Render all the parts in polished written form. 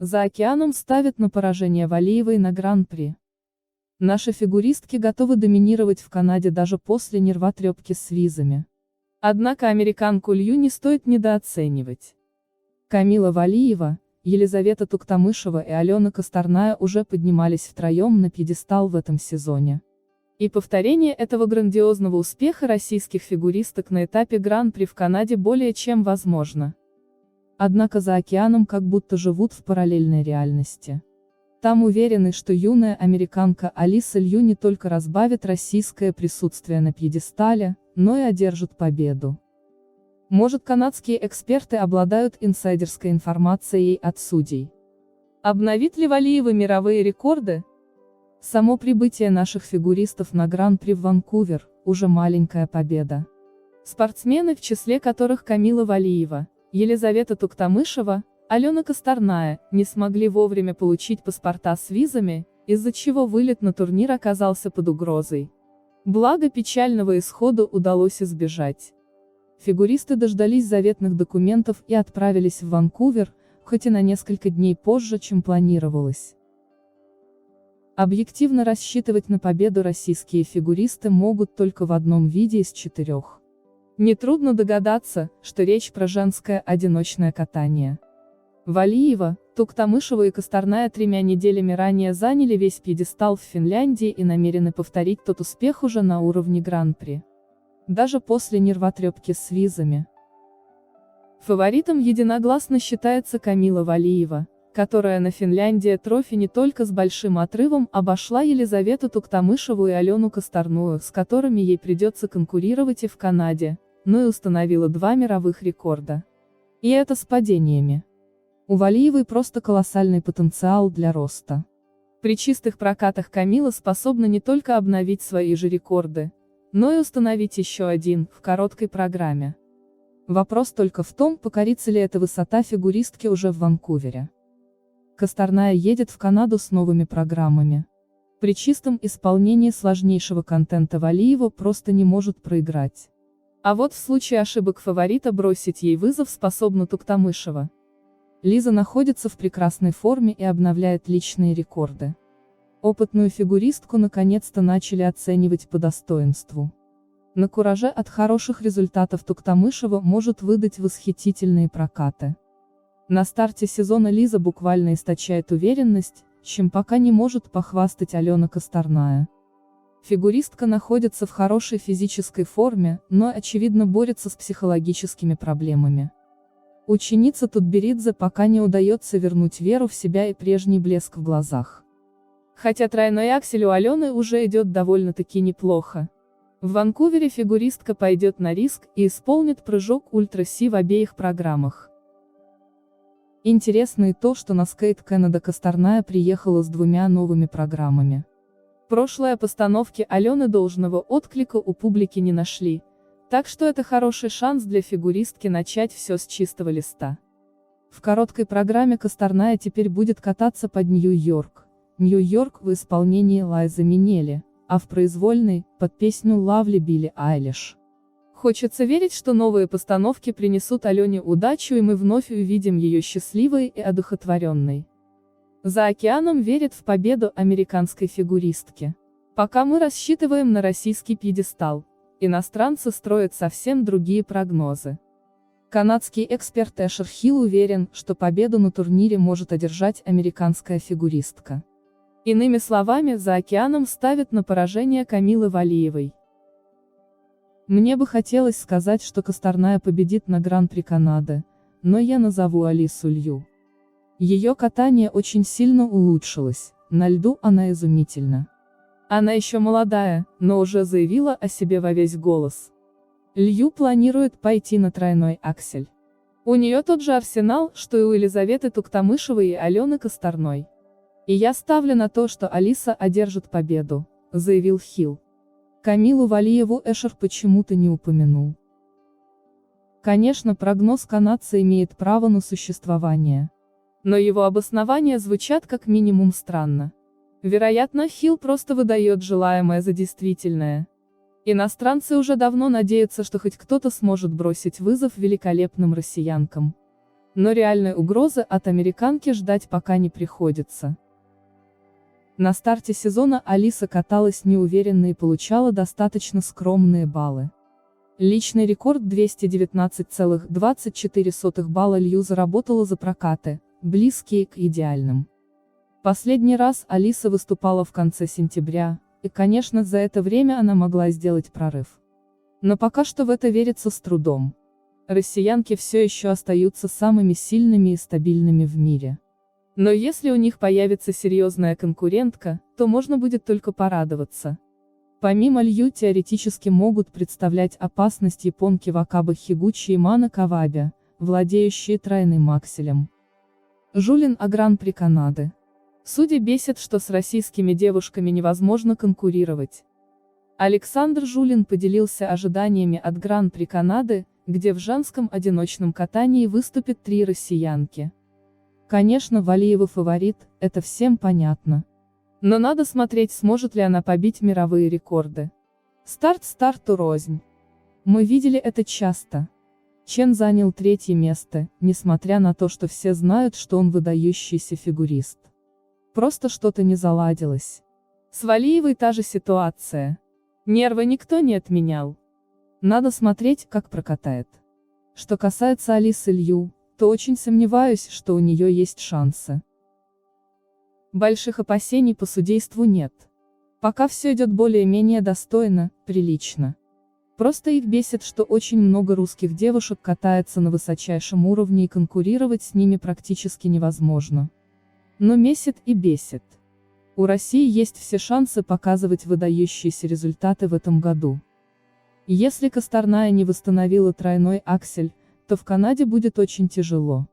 За океаном ставят на поражение Валиевой на Гран-при. Наши фигуристки готовы доминировать в Канаде даже после нервотрепки с визами. Однако американку Лью не стоит недооценивать. Камила Валиева, Елизавета Туктамышева и Алена Косторная уже поднимались втроем на пьедестал в этом сезоне. И повторение этого грандиозного успеха российских фигуристок на этапе Гран-при в Канаде более чем возможно. Однако за океаном как будто живут в параллельной реальности. Там уверены, что юная американка Алиса Лью не только разбавит российское присутствие на пьедестале, но и одержит победу. Может, канадские эксперты обладают инсайдерской информацией от судей? Обновит ли Валиева мировые рекорды? Само прибытие наших фигуристов на Гран-при в Ванкувер – уже маленькая победа. Спортсмены, в числе которых Камила Валиева, Елизавета Туктамышева, Алена Косторная, не смогли вовремя получить паспорта с визами, из-за чего вылет на турнир оказался под угрозой. Благо печального исхода удалось избежать. Фигуристы дождались заветных документов и отправились в Ванкувер, хоть и на несколько дней позже, чем планировалось. Объективно рассчитывать на победу российские фигуристы могут только в одном виде из 4. Нетрудно догадаться, что речь про женское одиночное катание. Валиева, Туктамышева и Косторная 3 неделями ранее заняли весь пьедестал в Финляндии и намерены повторить тот успех уже на уровне Гран-при. Даже после нервотрепки с визами. Фаворитом единогласно считается Камила Валиева, которая на Финляндия-трофи не только с большим отрывом обошла Елизавету Туктамышеву и Алену Косторную, с которыми ей придется конкурировать и в Канаде, но и установила 2 мировых рекорда. И это с падениями. У Валиевой просто колоссальный потенциал для роста. При чистых прокатах Камила способна не только обновить свои же рекорды, но и установить еще один, в короткой программе. Вопрос только в том, покорится ли эта высота фигуристки уже в Ванкувере. Косторная едет в Канаду с новыми программами. При чистом исполнении сложнейшего контента Валиева просто не может проиграть. А вот в случае ошибок фаворита бросить ей вызов способна Туктамышева. Лиза находится в прекрасной форме и обновляет личные рекорды. Опытную фигуристку наконец-то начали оценивать по достоинству. На кураже от хороших результатов Туктамышева может выдать восхитительные прокаты. На старте сезона Лиза буквально источает уверенность, чем пока не может похвастать Алена Косторная. Фигуристка находится в хорошей физической форме, но, очевидно, борется с психологическими проблемами. Ученица Тутберидзе пока не удается вернуть веру в себя и прежний блеск в глазах. Хотя тройной аксель у Алены уже идет довольно-таки неплохо. В Ванкувере фигуристка пойдет на риск и исполнит прыжок ультра-си в обеих программах. Интересно и то, что на Skate Canada Косторная приехала с 2 новыми программами. Прошлые постановки Алены должного отклика у публики не нашли, так что это хороший шанс для фигуристки начать все с чистого листа. В короткой программе Косторная теперь будет кататься под Нью-Йорк. Нью-Йорк в исполнении Лайзы Минелли, а в произвольной – под песню Lovely Билли Айлиш. Хочется верить, что новые постановки принесут Алене удачу и мы вновь увидим ее счастливой и одухотворенной. За океаном верит в победу американской фигуристки. Пока мы рассчитываем на российский пьедестал, иностранцы строят совсем другие прогнозы. Канадский эксперт Эшер Хилл уверен, что победу на турнире может одержать американская фигуристка. Иными словами, за океаном ставят на поражение Камилы Валиевой. Мне бы хотелось сказать, что Косторная победит на Гран-при Канады, но я назову Алису Лью. Ее катание очень сильно улучшилось, на льду она изумительна. Она еще молодая, но уже заявила о себе во весь голос. Лью планирует пойти на тройной аксель. У нее тот же арсенал, что и у Елизаветы Туктамышевой и Алены Косторной. И я ставлю на то, что Алиса одержит победу, заявил Хилл. Камилу Валиеву Эшер почему-то не упомянул. Конечно, прогноз канадца имеет право на существование. Но его обоснования звучат как минимум странно. Вероятно, Хилл просто выдает желаемое за действительное. Иностранцы уже давно надеются, что хоть кто-то сможет бросить вызов великолепным россиянкам. Но реальной угрозы от американки ждать пока не приходится. На старте сезона Алиса каталась неуверенно и получала достаточно скромные баллы. Личный рекорд 219,24 балла Лью заработала за прокаты, близкие к идеальным. Последний раз Алиса выступала в конце сентября, и, конечно, за это время она могла сделать прорыв. Но пока что в это верится с трудом. Россиянки все еще остаются самыми сильными и стабильными в мире. Но если у них появится серьезная конкурентка, то можно будет только порадоваться. Помимо Лью теоретически могут представлять опасность японки Вакабе Хигучи и Мана Кавабе, владеющие тройным акселем. Жулин о Гран-при Канады. Судьи бесит, что с российскими девушками невозможно конкурировать. Александр Жулин поделился ожиданиями от Гран-при Канады, где в женском одиночном катании выступят 3 россиянки. Конечно, Валиева фаворит, это всем понятно. Но надо смотреть, сможет ли она побить мировые рекорды. Старт старту рознь. Мы видели это часто. Чен занял 3-е место, несмотря на то, что все знают, что он выдающийся фигурист. Просто что-то не заладилось. С Валиевой та же ситуация. Нервы никто не отменял. Надо смотреть, как прокатает. Что касается Алисы Лью, то очень сомневаюсь, что у нее есть шансы. Больших опасений по судейству нет. Пока все идет более-менее достойно, прилично. Просто их бесит, что очень много русских девушек катается на высочайшем уровне и конкурировать с ними практически невозможно. Но месит и бесит. У России есть все шансы показывать выдающиеся результаты в этом году. Если Косторная не восстановила тройной аксель, то в Канаде будет очень тяжело.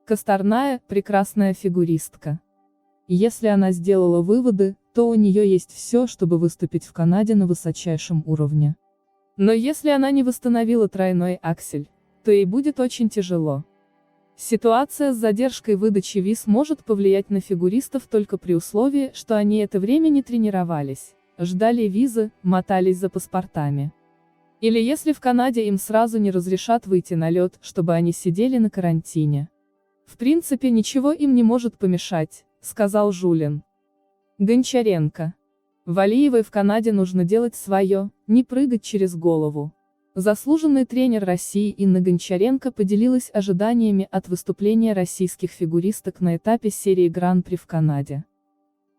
Косторная – прекрасная фигуристка. Если она сделала выводы, то у нее есть все, чтобы выступить в Канаде на высочайшем уровне. Но если она не восстановила тройной аксель, то ей будет очень тяжело. Ситуация с задержкой выдачи виз может повлиять на фигуристов только при условии, что они это время не тренировались, ждали визы, мотались за паспортами. Или если в Канаде им сразу не разрешат выйти на лед, чтобы они сидели на карантине. В принципе, ничего им не может помешать, сказал Жулин. Гончаренко. Валиевой в Канаде нужно делать свое, не прыгать через голову. Заслуженный тренер России Инна Гончаренко поделилась ожиданиями от выступления российских фигуристок на этапе серии Гран-при в Канаде.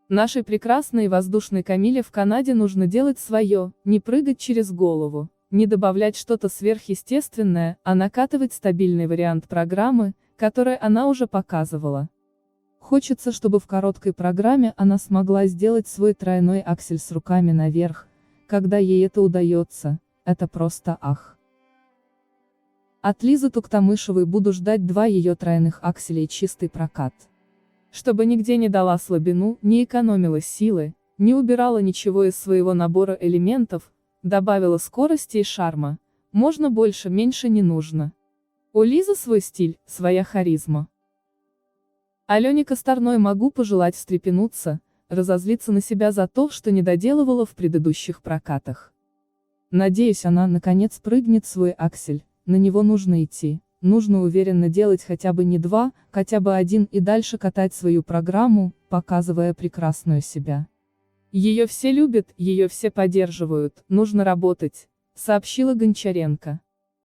Нашей прекрасной и воздушной Камиле в Канаде нужно делать свое, не прыгать через голову, не добавлять что-то сверхъестественное, а накатывать стабильный вариант программы, который она уже показывала. Хочется, чтобы в короткой программе она смогла сделать свой тройной аксель с руками наверх. Когда ей это удается, это просто ах. От Лизы Туктамышевой буду ждать 2 ее тройных акселей чистый прокат. Чтобы нигде не дала слабину, не экономила силы, не убирала ничего из своего набора элементов, добавила скорости и шарма. Можно больше, меньше не нужно. У Лизы свой стиль, своя харизма. Алене Косторной могу пожелать встрепенуться, разозлиться на себя за то, что не доделывала в предыдущих прокатах. Надеюсь, она наконец прыгнет свой аксель, на него нужно идти, нужно уверенно делать хотя бы не 2, хотя бы 1 и дальше катать свою программу, показывая прекрасную себя. Ее все любят, ее все поддерживают, нужно работать, сообщила Гончаренко.